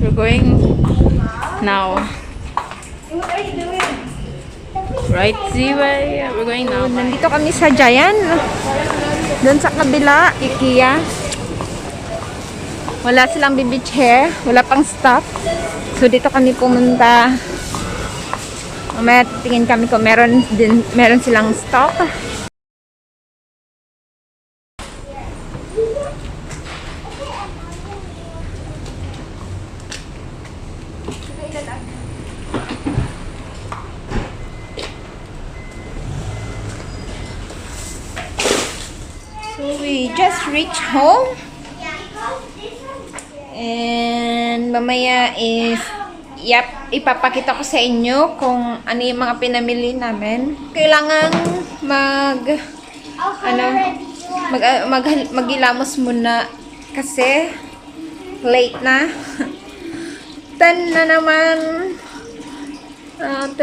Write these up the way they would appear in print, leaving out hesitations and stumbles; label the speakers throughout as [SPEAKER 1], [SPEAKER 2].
[SPEAKER 1] We're going now.
[SPEAKER 2] What are you doing?
[SPEAKER 1] Right, Ziway? We're going now.
[SPEAKER 2] Nandito kami sa Giant. Doon sa kabila, IKEA. Wala silang baby chair. Wala pang stock. So, dito kami pumunta. Mamaya tingin kami kung meron silang stock. So, we just reached home. And mamaya is ipapakita ko sa inyo kung ano yung mga pinamili namin. Kailangan maghilamos muna kasi late na. 10 na naman. 10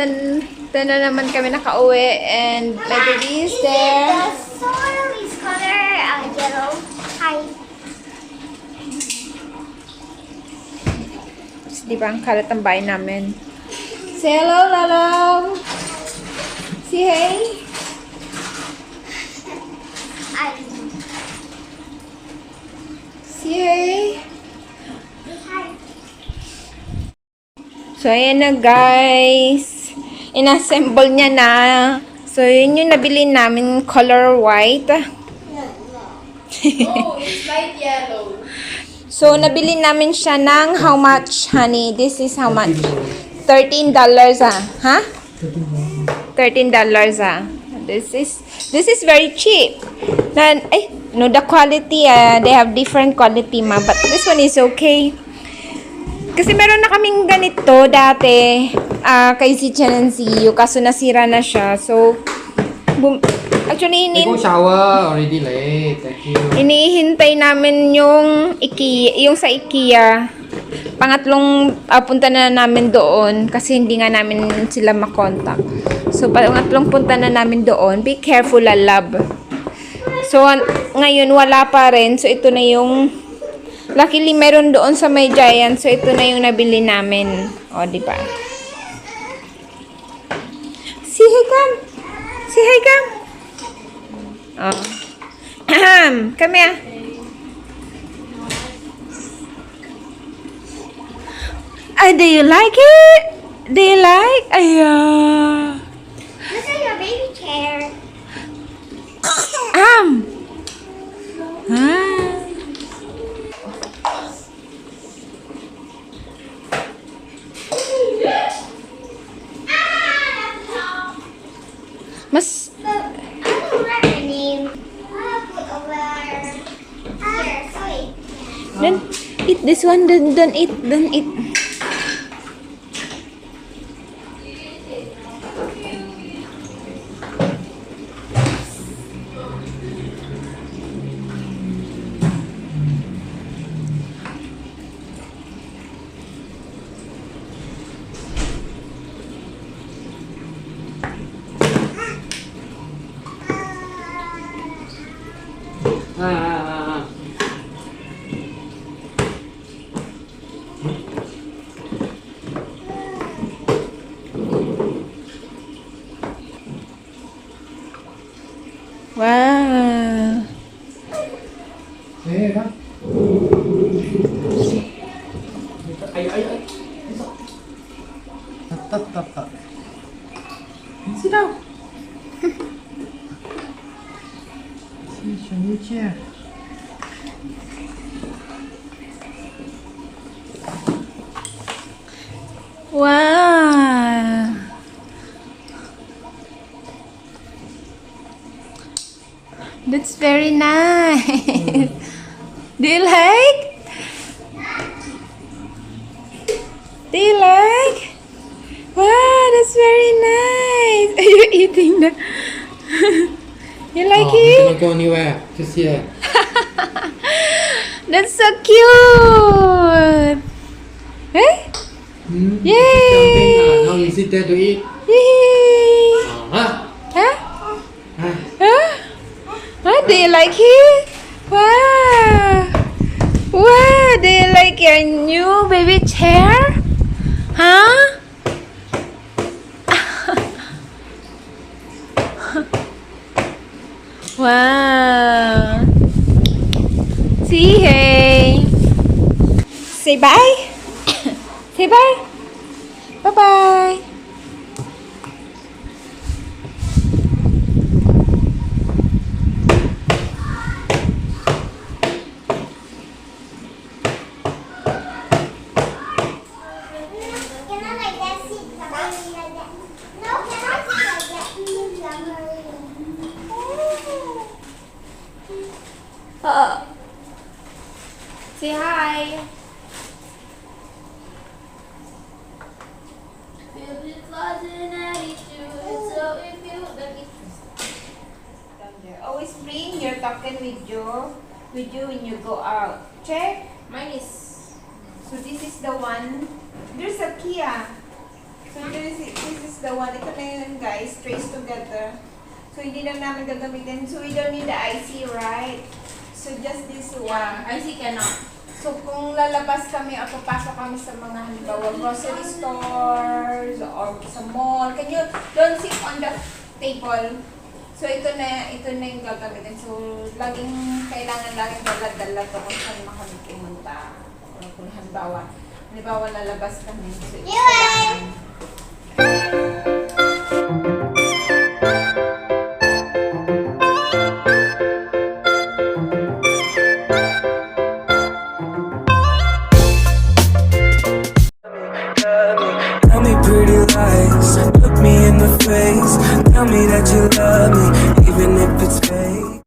[SPEAKER 2] na naman kami nakauwi and my baby is there.
[SPEAKER 3] The soil is color yellow. Hi.
[SPEAKER 2] Di ba ang kalat ang bahay namin? Say hello, Lolo! Say hey! Say hey! So, ayan na guys. Inassemble niya na. So, yun yung nabili namin color white.
[SPEAKER 1] Oh, it's light yellow.
[SPEAKER 2] So, nabili namin siya ng how much, honey? This is how much? $13 Ha? $13 This is very cheap. No, the quality, they have different quality, ma. But this one is okay. Kasi meron na kaming ganito dati kay si Chen and si Yu. Kaso nasira na siya. So, actually,
[SPEAKER 4] shower already late. Thank you.
[SPEAKER 2] inihintay namin yung sa IKEA. Pangatlong punta na namin doon kasi hindi nga namin sila makontak. So, pangatlong punta na namin doon. Be careful, love. So, ngayon wala pa rin. So, ito na yung luckily meron doon sa may Giant. So, ito na yung nabili namin. O, di ba? Say hi, Cam. Say hi, Cam. Oh. Come here. Do you like it? Do you like?
[SPEAKER 3] This is your baby chair.
[SPEAKER 2] Ah. Mas
[SPEAKER 3] I don't know her name. I'll put over here. So
[SPEAKER 2] don't eat this one. Don't eat. Don't eat. Wow.
[SPEAKER 4] Hey, come. Ay. Tat. Sit down. Sit your new chair.
[SPEAKER 2] Wow. That's very nice. Do you like? Do you like? Wow, that's very nice. Are you eating the? You like
[SPEAKER 4] You
[SPEAKER 2] it?
[SPEAKER 4] cannot go anywhere. Just here.
[SPEAKER 2] That's so cute. Eh? Yay!
[SPEAKER 4] Now you sit there to eat.
[SPEAKER 2] Yay!
[SPEAKER 4] Huh?
[SPEAKER 2] Huh? Huh? Do you like it? Wow! Wow! Do you like your new baby chair? Huh? Wow. See, hey. Say bye. Say bye. Bye-bye.
[SPEAKER 3] Can I like that sit submarine like that? No, can I sit like that? Submarine.
[SPEAKER 2] Say hi. Always bring your token with you when you go out. Check. Mine is. So this is the one. There's a Kia. So this is the one. Ito na yun guys. Trace together. So hindi na namin gagamitin. So we don't need the IC, right? So just this one.
[SPEAKER 1] IC cannot.
[SPEAKER 2] So kung lalabas kami o papasok kami sa mga halimbawa grocery stores or sa mall, can you don't sit on the table. So ito na yung gagamitin. So laging kailangan laging dala-dala to kung saan kami pumunta. O kung halimbawa lalabas kami. So ito kailangan.
[SPEAKER 5] Tell me pretty lies, look me in the face. Tell me that you love me, even if it's fake.